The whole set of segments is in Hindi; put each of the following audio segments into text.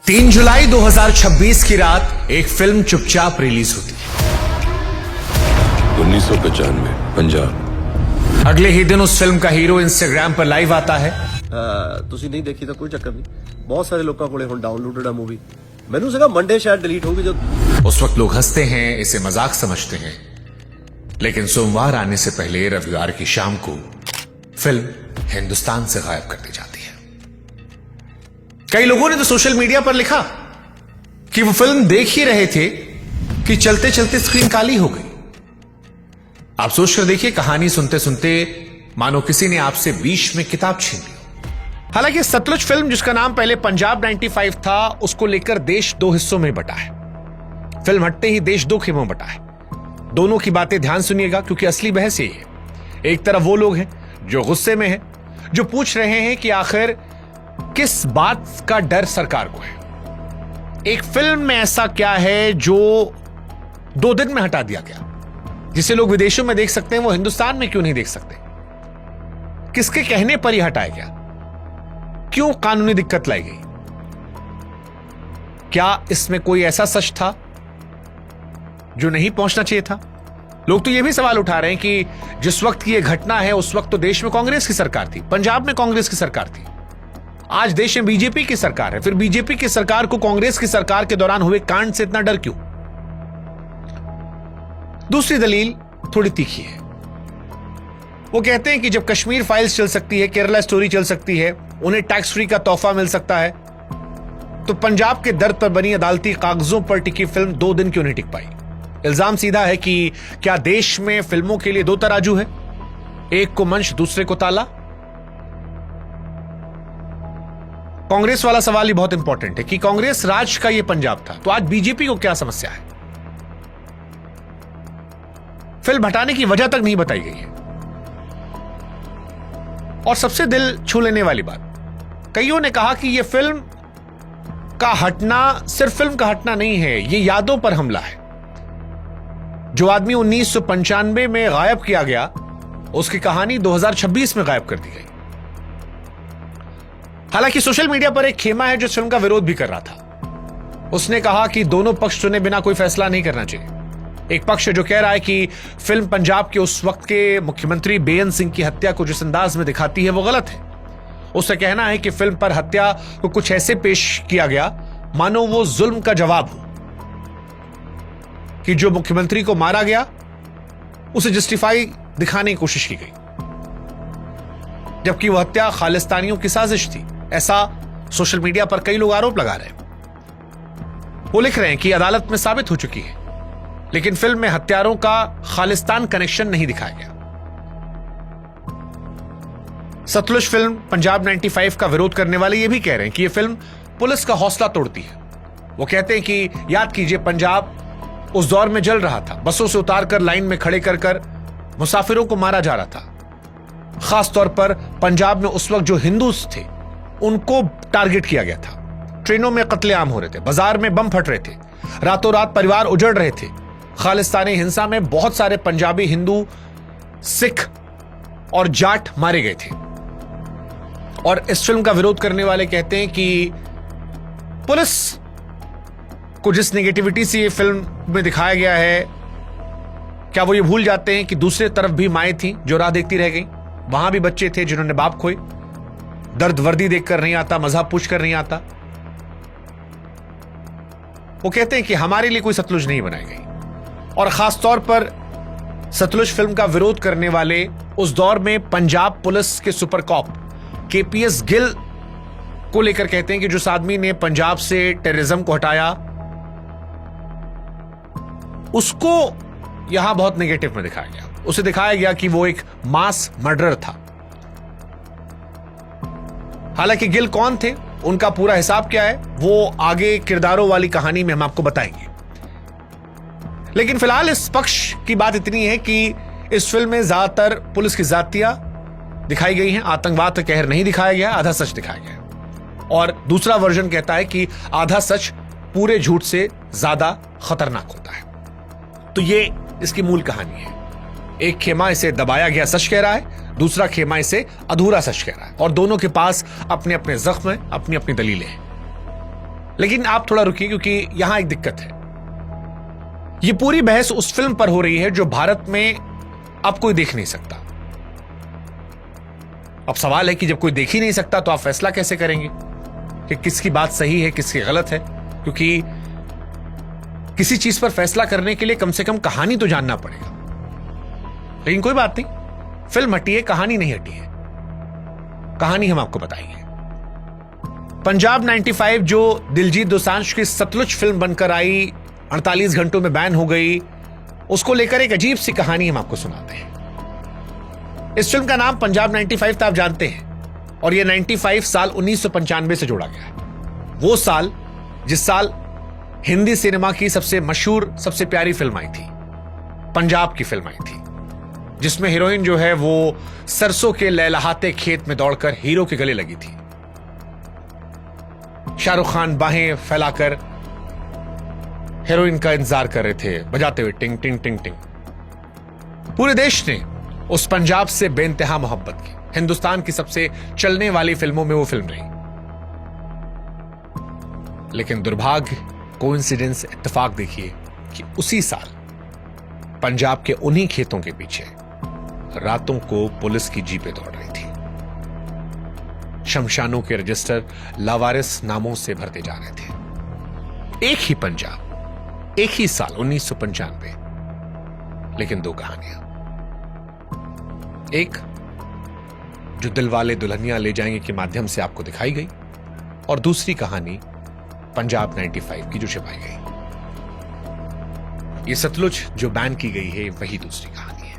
3 जुलाई 2026 की रात एक फिल्म चुपचाप रिलीज होती है। 1995 पंजाब। अगले ही दिन उस फिल्म का हीरो इंस्टाग्राम पर लाइव आता है। ਤੁਸੀਂ ਨਹੀਂ ਦੇਖੀ ਤਾਂ ਕੋਈ ਚੱਕਰ ਨਹੀਂ। ਬਹੁਤ ਸਾਰੇ ਲੋਕਾਂ ਕੋਲੇ ਹੁਣ ਡਾਊਨਲੋਡਡ ਆ मूवी। ਮੈਨੂੰ ਸੀਗਾ मंडे शायद डिलीट होगी जब। उस वक्त लोग हंसते हैं, इसे मजाक समझते हैं, लेकिन सोमवार आने से पहले रविवार की शाम को फिल्म हिंदुस्तान से गायब कर दी जाती है। कई लोगों ने तो सोशल मीडिया पर लिखा कि वो फिल्म देख ही रहे थे कि चलते चलते स्क्रीन काली हो गई। आप सोचकर देखिए, कहानी सुनते सुनते मानो किसी ने आपसे बीच में किताब छीन ली। हालांकि सतलुज फिल्म, जिसका नाम पहले पंजाब 95 था, उसको लेकर देश दो हिस्सों में बटा है। फिल्म हटते ही देश दो खेमों में बटा है। दोनों की बातें ध्यान सुनिएगा, क्योंकि असली बहस यही है। एक तरफ वो लोग हैं जो गुस्से में हैं, जो पूछ रहे हैं कि आखिर किस बात का डर सरकार को है। एक फिल्म में ऐसा क्या है जो 2 दिन में हटा दिया गया, जिसे लोग विदेशों में देख सकते हैं, वो हिंदुस्तान में क्यों नहीं देख सकते? किसके कहने पर यह हटाया गया? क्यों कानूनी दिक्कत लाई गई? क्या इसमें कोई ऐसा सच था जो नहीं पहुंचना चाहिए था? लोग तो यह भी सवाल उठा रहे हैं कि जिस वक्त की यह घटना है, उस वक्त तो देश में कांग्रेस की सरकार थी, पंजाब में कांग्रेस की सरकार थी। आज देश में बीजेपी की सरकार है। फिर बीजेपी की सरकार को कांग्रेस की सरकार के दौरान हुए कांड से इतना डर क्यों? दूसरी दलील थोड़ी तीखी है। वो कहते हैं कि जब कश्मीर फाइल्स चल सकती है, केरला स्टोरी चल सकती है, उन्हें टैक्स फ्री का तोहफा मिल सकता है, तो पंजाब के दर्द पर बनी अदालती कागजों पर टिकी फिल्म 2 दिन क्यों नहीं टिक पाई? इल्जाम सीधा है कि क्या देश में फिल्मों के लिए 2 तराजू है, एक को मंच, दूसरे को ताला? कांग्रेस वाला सवाल ही बहुत इंपॉर्टेंट है कि कांग्रेस राज का यह पंजाब था, तो आज बीजेपी को क्या समस्या है? फिल्म हटाने की वजह तक नहीं बताई गई है। और सबसे दिल छू लेने वाली बात, कईयों ने कहा कि यह फिल्म का हटना सिर्फ फिल्म का हटना नहीं है, यह यादों पर हमला है। जो आदमी 1995 में गायब किया गया, उसकी कहानी 2026 में गायब कर दी गई। हालांकि सोशल मीडिया पर एक खेमा है जो इस फिल्म का विरोध भी कर रहा था। उसने कहा कि दोनों पक्ष चुने बिना कोई फैसला नहीं करना चाहिए। एक पक्ष जो कह रहा है कि फिल्म पंजाब के उस वक्त के मुख्यमंत्री बेअंत सिंह की हत्या को जिस अंदाज में दिखाती है, वो गलत है। उसका कहना है कि फिल्म पर हत्या को कुछ ऐसे पेश किया गया मानो वो जुल्म का जवाब हो, कि जो मुख्यमंत्री को मारा गया उसे जस्टिफाई दिखाने की कोशिश की गई, जबकि वह हत्या खालिस्तानियों की साजिश थी। ऐसा सोशल मीडिया पर कई लोग आरोप लगा रहे हैं। वो लिख रहे हैं कि अदालत में साबित हो चुकी है, लेकिन फिल्म में हत्यारों का खालिस्तान कनेक्शन नहीं दिखाया गया। सतलुज फिल्म पंजाब 95 का विरोध करने वाले ये भी कह रहे हैं कि यह फिल्म पुलिस का हौसला तोड़ती है। वो कहते हैं कि याद कीजिए, पंजाब उस दौर में जल रहा था, बसों से उतारकर लाइन में खड़े कर कर मुसाफिरों को मारा जा रहा था। खास तौर पर पंजाब में उस वक्त जो हिंदू थे, उनको टारगेट किया गया था। ट्रेनों में कत्लेआम हो रहे थे, बाजार में बम फट रहे थे, रातों रात परिवार उजड़ रहे थे। खालिस्तानी हिंसा में बहुत सारे पंजाबी, हिंदू, सिख और जाट मारे गए थे। और इस फिल्म का विरोध करने वाले कहते हैं कि पुलिस को जिस नेगेटिविटी से ये फिल्म में दिखाया गया है, क्या वो ये भूल जाते हैं कि दूसरे तरफ भी माएं थीं जो राह देखती रह गई? वहां भी बच्चे थे जिन्होंने बाप खोए। दर्द वर्दी देखकर नहीं आता, मजहब पूछकर नहीं आता। वो कहते हैं कि हमारे लिए कोई सतलुज नहीं बनाई गई। और खास तौर पर सतलुज फिल्म का विरोध करने वाले उस दौर में पंजाब पुलिस के सुपर कॉप केपीएस गिल को लेकर कहते हैं कि जिस आदमी ने पंजाब से टेररिज्म को हटाया, उसको यहां बहुत नेगेटिव में दिखाया गया। उसे दिखाया गया कि वो एक मास मर्डरर था। हालांकि गिल कौन थे, उनका पूरा हिसाब क्या है, वो आगे किरदारों वाली कहानी में हम आपको बताएंगे। लेकिन फिलहाल इस पक्ष की बात इतनी है कि इस फिल्म में ज्यादातर पुलिस की जातियां दिखाई गई हैं, आतंकवाद का कहर नहीं दिखाया गया, आधा सच दिखाया गया। और दूसरा वर्जन कहता है कि आधा सच पूरे झूठ से ज्यादा खतरनाक होता है। तो ये इसकी मूल कहानी है। एक खेमा इसे दबाया गया सच कह रहा है, दूसरा खेमा इसे अधूरा सच कह रहा है, और दोनों के पास अपने अपने जख्म हैं, अपनी अपनी दलीलें हैं। लेकिन आप थोड़ा रुकिए, क्योंकि यहां एक दिक्कत है। यह पूरी बहस उस फिल्म पर हो रही है जो भारत में अब कोई देख नहीं सकता। अब सवाल है कि जब कोई देख ही नहीं सकता तो आप फैसला कैसे करेंगे कि किसकी बात सही है, किसकी गलत है? क्योंकि किसी चीज पर फैसला करने के लिए कम से कम कहानी तो जानना पड़ेगा। लेकिन कोई बात नहीं, फिल्म हटी है, कहानी नहीं हटी है। कहानी हम आपको बताएंगे। पंजाब 95 जो दिलजीत दोसांझ की सतलुज फिल्म बनकर आई, 48 घंटों में बैन हो गई, उसको लेकर एक अजीब सी कहानी हम आपको सुनाते हैं। इस फिल्म का नाम पंजाब 95 था, आप जानते हैं, और यह 95 साल 1995 से जोड़ा गया है। वो साल जिस साल हिंदी सिनेमा की सबसे मशहूर, सबसे प्यारी फिल्म आई थी, पंजाब की फिल्म आई थी, जिसमें हीरोइन जो है वो सरसों के लहलहाते खेत में दौड़कर हीरो के गले लगी थी। शाहरुख खान बाहें फैलाकर हीरोइन का इंतजार कर रहे थे, बजाते हुए टिंग टिंग टिंग टिंग। पूरे देश ने उस पंजाब से बेइंतहा मोहब्बत की। हिंदुस्तान की सबसे चलने वाली फिल्मों में वो फिल्म रही। लेकिन दुर्भाग्य, कोइंसिडेंस, इत्तेफाक देखिए कि उसी साल पंजाब के उन्हीं खेतों के पीछे रातों को पुलिस की जीपें दौड़ रही थी। शमशानों के रजिस्टर लावारिस नामों से भरते जा रहे थे। एक ही पंजाब, एक ही साल 1995, लेकिन दो कहानियां। एक जो दिलवाले दुल्हनिया ले जाएंगे के माध्यम से आपको दिखाई गई, और दूसरी कहानी पंजाब 95 की जो छिपाई गई। ये सतलुज जो बैन की गई है, वही दूसरी कहानी है।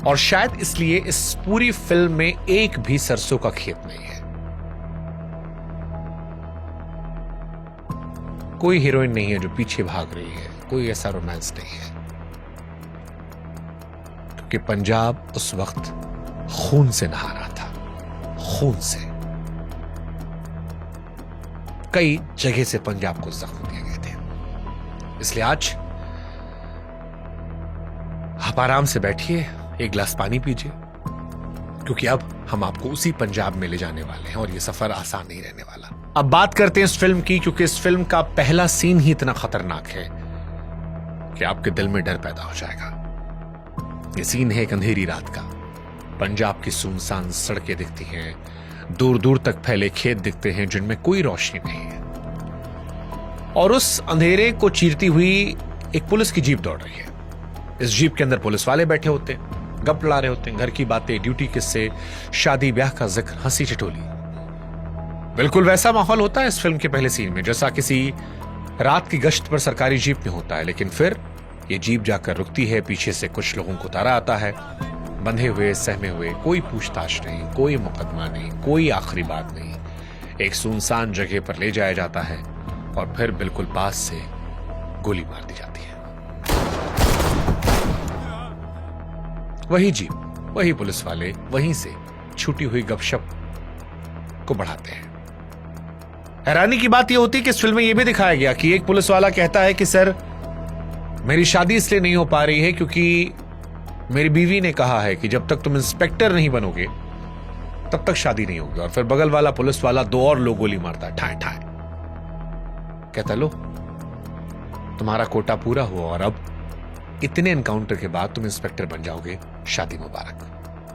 और शायद इसलिए इस पूरी फिल्म में एक भी सरसों का खेत नहीं है। कोई हीरोइन नहीं है जो पीछे भाग रही है, कोई ऐसा रोमांस नहीं है, क्योंकि पंजाब उस वक्त खून से नहा रहा था, खून से। कई जगह से पंजाब को जख्म दिए गए थे। इसलिए आज आप आराम से बैठिए, एक गिलास पानी पीजिए, क्योंकि अब हम आपको उसी पंजाब में ले जाने वाले हैं, और यह सफर आसान नहीं रहने वाला। अब बात करते हैं इस फिल्म की, क्योंकि इस फिल्म का पहला सीन ही इतना खतरनाक है कि आपके दिल में डर पैदा हो जाएगा। यह सीन है एक अंधेरी रात का। पंजाब की सुनसान सड़कें दिखती हैं, दूर दूर तक फैले खेत दिखते हैं जिनमें कोई रोशनी नहीं है, और उस अंधेरे को चीरती हुई एक पुलिस की जीप दौड़ रही है। इस जीप के अंदर पुलिस वाले बैठे होते हैं, गप लड़ा रहे होते हैं, घर की बातें, ड्यूटी किस्से, शादी ब्याह का जिक्र, हंसी ठिठोली। बिल्कुल वैसा माहौल होता है इस फिल्म के पहले सीन में, जैसा किसी रात की गश्त पर सरकारी जीप में होता है। लेकिन फिर ये जीप जाकर रुकती है, पीछे से कुछ लोगों को उतारा आता है, बंधे हुए, सहमे हुए, कोई पूछताछ नहीं, कोई मुकदमा नहीं, कोई आखिरी बात नहीं। एक सुनसान जगह पर ले जाया जाता है, और फिर बिल्कुल पास से गोली मार दी जाती है। वही जीप, वही पुलिस वाले वहीं से छूटी हुई गपशप को बढ़ाते हैं। हैरानी की बात यह होती है कि इस फिल्म में यह भी दिखाया गया कि एक पुलिस वाला कहता है कि सर, मेरी शादी इसलिए नहीं हो पा रही है क्योंकि मेरी बीवी ने कहा है कि जब तक तुम इंस्पेक्टर नहीं बनोगे तब तक शादी नहीं होगी। और फिर बगल वाला पुलिस वाला दो और लोग गोली मारता है, ठाए ठाए। कहता लो, तुम्हारा कोटा पूरा हुआ और अब इतने एनकाउंटर के बाद तुम इंस्पेक्टर बन जाओगे, शादी मुबारक।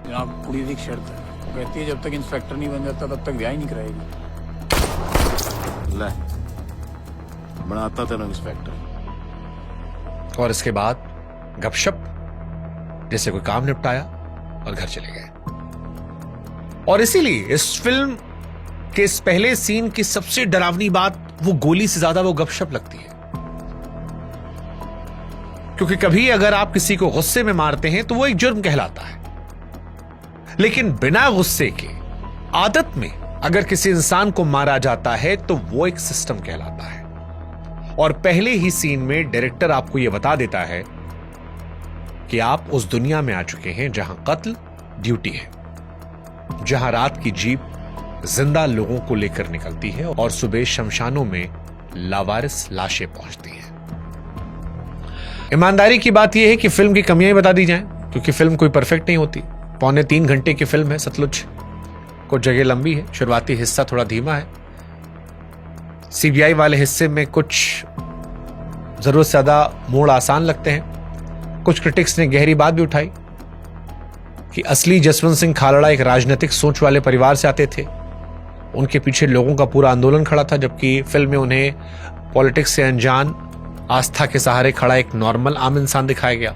जनाब, कुड़ी दी एक शर्त है, वो कहती है जब तक इंस्पेक्टर नहीं बन जाता तब तक ब्याह ही नहीं कराएगी। ले, बनाता तेरा इंस्पेक्टर। और इसके बाद गपशप, जैसे कोई काम निपटाया और घर चले गए। और इसीलिए इस फिल्म के इस पहले सीन की सबसे डरावनी बात वो गोली से ज्यादा वो गपशप लगती है, क्योंकि कभी अगर आप किसी को गुस्से में मारते हैं तो वो एक जुर्म कहलाता है, लेकिन बिना गुस्से के आदत में अगर किसी इंसान को मारा जाता है तो वो एक सिस्टम कहलाता है। और पहले ही सीन में डायरेक्टर आपको यह बता देता है कि आप उस दुनिया में आ चुके हैं जहां कत्ल ड्यूटी है, जहां रात की जीप जिंदा लोगों को लेकर निकलती है और सुबह शमशानों में लावारिस लाशें पहुंचती हैं। ईमानदारी की बात यह है कि फिल्म की कमियां ही बता दी जाएं, क्योंकि फिल्म कोई परफेक्ट नहीं होती। 3.25 घंटे की फिल्म है सतलुज, कुछ जगह लंबी है, शुरुआती हिस्सा थोड़ा धीमा है, सीबीआई वाले हिस्से में कुछ जरूरत से ज्यादा मोड़ आसान लगते हैं। कुछ क्रिटिक्स ने गहरी बात भी उठाई कि असली जसवंत सिंह खालड़ा एक राजनीतिक सोच वाले परिवार से आते थे, उनके पीछे लोगों का पूरा आंदोलन खड़ा था, जबकि फिल्म में उन्हें पॉलिटिक्स से अनजान, आस्था के सहारे खड़ा एक नॉर्मल आम इंसान दिखाया गया।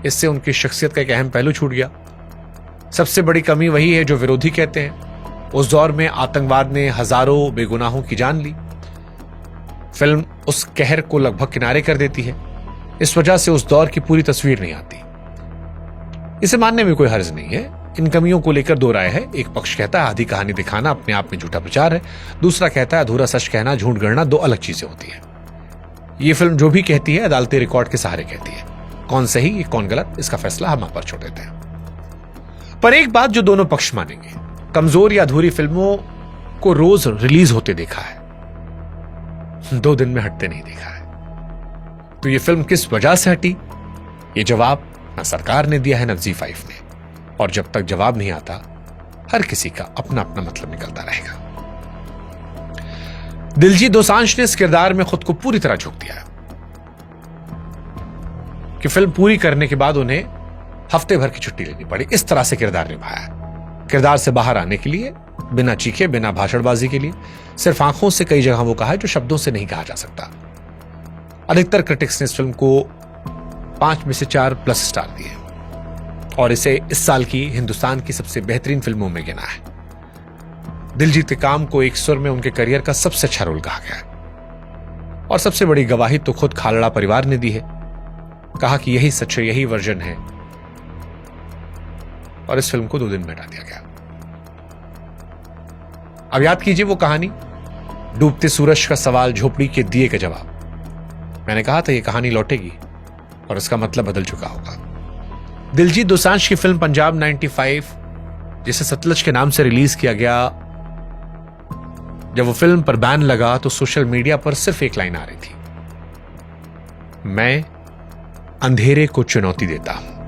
इससे उनकी शख्सियत का एक अहम पहलू छूट गया। सबसे बड़ी कमी वही है जो विरोधी कहते हैं। उस दौर में आतंकवाद ने हजारों बेगुनाहों की जान ली। फिल्म उस कहर को लगभग किनारे कर देती है। इस वजह से उस दौर की पूरी तस्वीर नहीं आती। इसे मानने में कोई हर्ज नहीं है। इन कमियों को लेकर दो राय है। एक पक्ष कहता है आधी कहानी दिखाना अपने आप में झूठा प्रचार है, दूसरा कहता है अधूरा सच कहना, झूठ गढ़ना दो अलग चीजें होती है। ये फिल्म जो भी कहती है अदालती रिकॉर्ड के सहारे कहती है। कौन सही कौन गलत इसका फैसला हम आप पर छोड़ देते हैं। पर एक बात जो दोनों पक्ष मानेंगे, कमजोर या अधूरी फिल्मों को रोज रिलीज होते देखा है, 2 दिन में हटते नहीं देखा है। तो ये फिल्म किस वजह से हटी, ये जवाब न सरकार ने दिया है न ZEE5 ने। और जब तक जवाब नहीं आता, हर किसी का अपना अपना मतलब निकलता रहेगा। दिलजीत दोसांझ ने इस किरदार में खुद को पूरी तरह झोंक दिया कि फिल्म पूरी करने के बाद उन्हें हफ्ते भर की छुट्टी लेनी पड़ी। इस तरह से किरदार निभाया। किरदार से बाहर आने के लिए, बिना चीखे, बिना भाषणबाजी के लिए, सिर्फ आंखों से कई जगह वो कहा है जो शब्दों से नहीं कहा जा सकता। अधिकतर क्रिटिक्स ने इस फिल्म को 5 में से 4+ स्टार दिए और इसे इस साल की हिंदुस्तान की सबसे बेहतरीन फिल्मों में गिना है। दिलजीत के काम को एक सुर में उनके करियर का सबसे अच्छा रोल कहा गया है। और सबसे बड़ी गवाही तो खुद खालड़ा परिवार ने दी है। कहा कि यही सच है, यही वर्जन है, और इस फिल्म को 2 दिन में हटा दिया गया। अब याद कीजिए वो कहानी, डूबते सूरज का सवाल, झोपड़ी के दिए का जवाब। मैंने कहा था ये कहानी लौटेगी और इसका मतलब बदल चुका होगा। दिलजीत दोसांझ की फिल्म पंजाब 95, जिसे सतलज के नाम से रिलीज किया गया, जब वो फिल्म पर बैन लगा तो सोशल मीडिया पर सिर्फ एक लाइन आ रही थी, मैं अंधेरे को चुनौती देता हूं।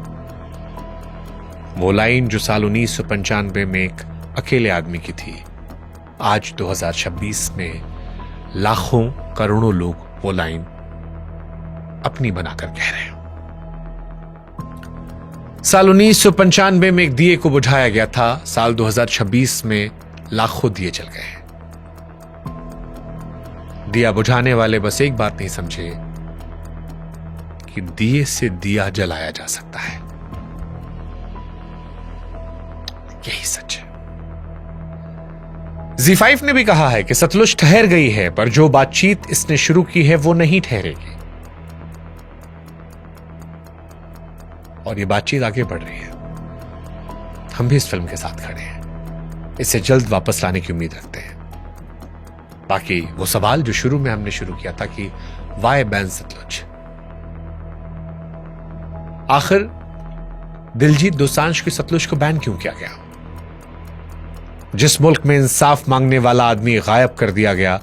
वो लाइन जो साल 1995 में एक अकेले आदमी की थी, आज 2026 में लाखों करोड़ों लोग वो लाइन अपनी बनाकर कह रहे हैं। साल 1995 में एक दिए को बुझाया गया था, साल 2026 में लाखों दिए जल गए हैं। दिया बुझाने वाले बस एक बात नहीं समझे कि दिए से दिया जलाया जा सकता है। यही सच है। ZEE5 ने भी कहा है कि सतलुज ठहर गई है, पर जो बातचीत इसने शुरू की है वो नहीं ठहरेगी। और ये बातचीत आगे बढ़ रही है। हम भी इस फिल्म के साथ खड़े हैं। इसे जल्द वापस लाने की उम्मीद रखते हैं। बाकी वो सवाल जो शुरू में हमने शुरू किया था कि वाई बैन सतलुज, आखिर दिलजीत दोसांझ की सतलुज को बैन क्यों किया गया? जिस मुल्क में इंसाफ मांगने वाला आदमी गायब कर दिया गया,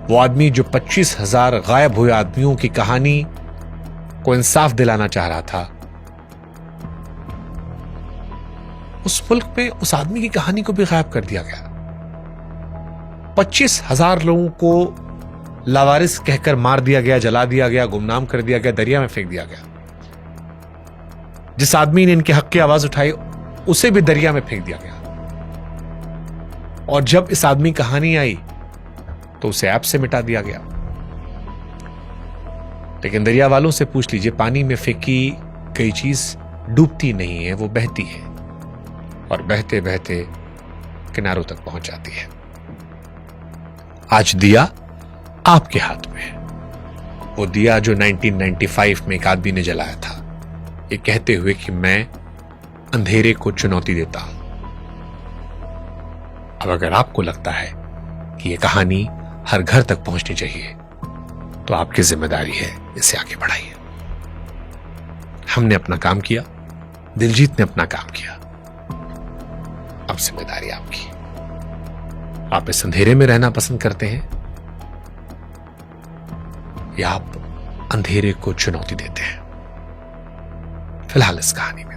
वो आदमी जो 25,000 गायब हुए आदमियों की कहानी को इंसाफ दिलाना चाह रहा था, उस मुल्क में उस आदमी की कहानी को भी गायब कर दिया गया। 25,000 लोगों को लावारिस कहकर मार दिया गया, जला दिया गया, गुमनाम कर दिया गया, दरिया में फेंक दिया गया। जिस आदमी ने इनके हक की आवाज उठाई, उसे भी दरिया में फेंक दिया गया। और जब इस आदमी की कहानी आई तो उसे ऐप से मिटा दिया गया। लेकिन दरिया वालों से पूछ लीजिए, पानी में फेंकी कई चीज डूबती नहीं है, वो बहती है और बहते बहते किनारों तक पहुंच जाती है। आज दिया आपके हाथ में है, वो दिया जो 1995 में एक आदमी ने जलाया था, ये कहते हुए कि मैं अंधेरे को चुनौती देता हूं। अब अगर आपको लगता है कि यह कहानी हर घर तक पहुंचनी चाहिए, तो आपकी जिम्मेदारी है इसे आगे बढ़ाइए। हमने अपना काम किया, दिलजीत ने अपना काम किया, अब जिम्मेदारी आपकी। आप इस अंधेरे में रहना पसंद करते हैं या आप अंधेरे को चुनौती देते हैं? फिलहाल इस कहानी में